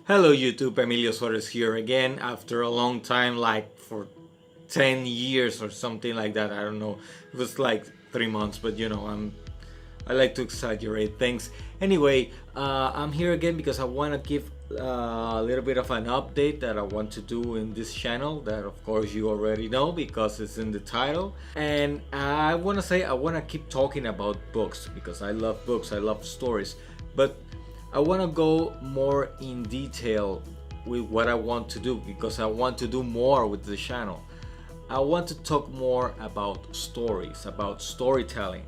Hello YouTube, Emilio Suarez here again after a long time, like for 10 years or something like that. I don't know, it was like 3 months, but I like to exaggerate things. Anyway, I'm here again because I want to give a little bit of an update that I want to do in this channel that of course you already know because it's in the title. And I want to say I want to keep talking about books because I love books, I love stories, but I want to go more in detail with what I want to do because I want to do more with the channel. I want to talk more about stories, about storytelling,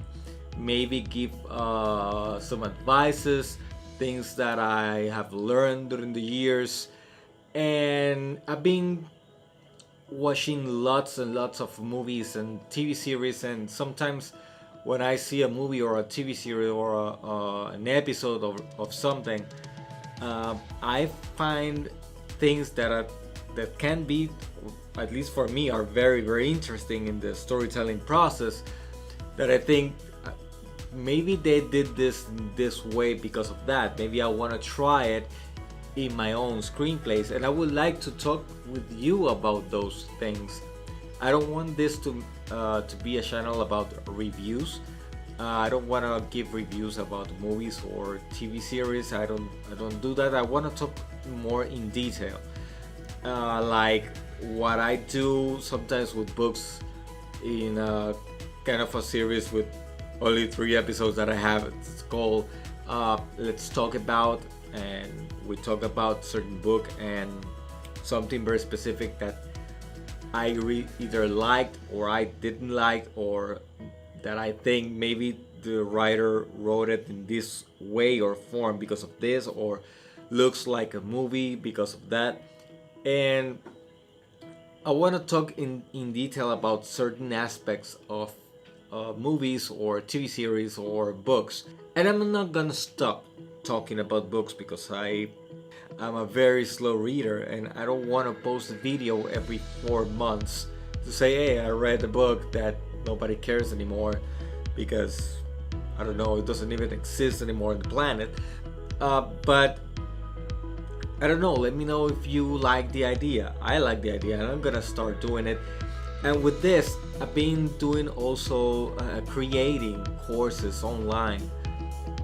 maybe give some advices, things that I have learned during the years. And I've been watching lots and lots of movies and TV series, and sometimes when I see a movie or a TV series or an episode of something, I find things that can be, at least for me, are very very interesting in the storytelling process. That I think maybe they did this way because of that. Maybe I want to try it in my own screenplays, and I would like to talk with you about those things. I don't want this to be a channel about reviews. I don't want to give reviews about movies or TV series. I don't do that. I want to talk more in detail, like what I do sometimes with books in a kind of a series with only 3 episodes that I have. It's called Let's Talk About, and we talk about certain book and something very specific that I either liked or I didn't like, or that I think maybe the writer wrote it in this way or form because of this, or looks like a movie because of that. And I want to talk in detail about certain aspects of movies or TV series or books. And I'm not gonna stop talking about books because I'm a very slow reader, and I don't want to post a video every 4 months to say, hey, I read a book that nobody cares anymore because I don't know, it doesn't even exist anymore on the planet. But I don't know, let me know if you like the idea. I like the idea and I'm gonna start doing it. And with this, I've been doing also creating courses online,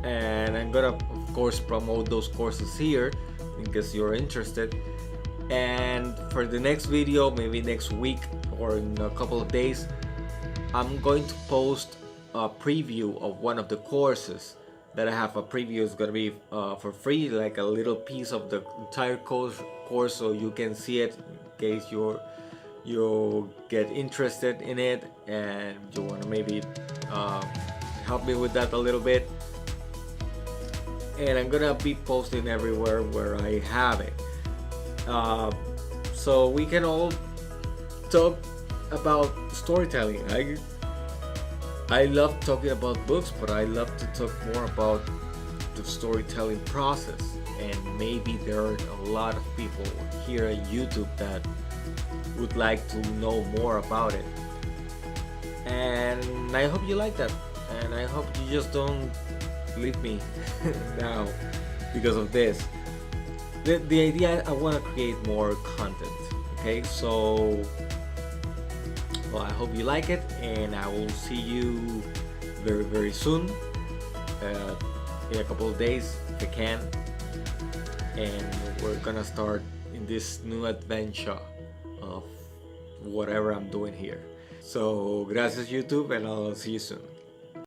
and I'm gonna of course promote those courses here in case you're interested. And for the next video, maybe next week or in a couple of days, I'm going to post a preview of one of the courses that I have. A preview is gonna be for free, like a little piece of the entire course, so you can see it in case you get interested in it and you want to maybe help me with that a little bit. And I'm gonna be posting everywhere where I have it, so we can all talk about storytelling. I love talking about books, but I love to talk more about the storytelling process. And maybe there are a lot of people here at YouTube that would like to know more about it. And I hope you like that. And I hope you just don't leave me now because of this. The idea, I want to create more content. Okay, so well, I hope you like it, and I will see you very very soon, in a couple of days if I can. And we're gonna start in this new adventure of whatever I'm doing here. So gracias YouTube, and I'll see you soon.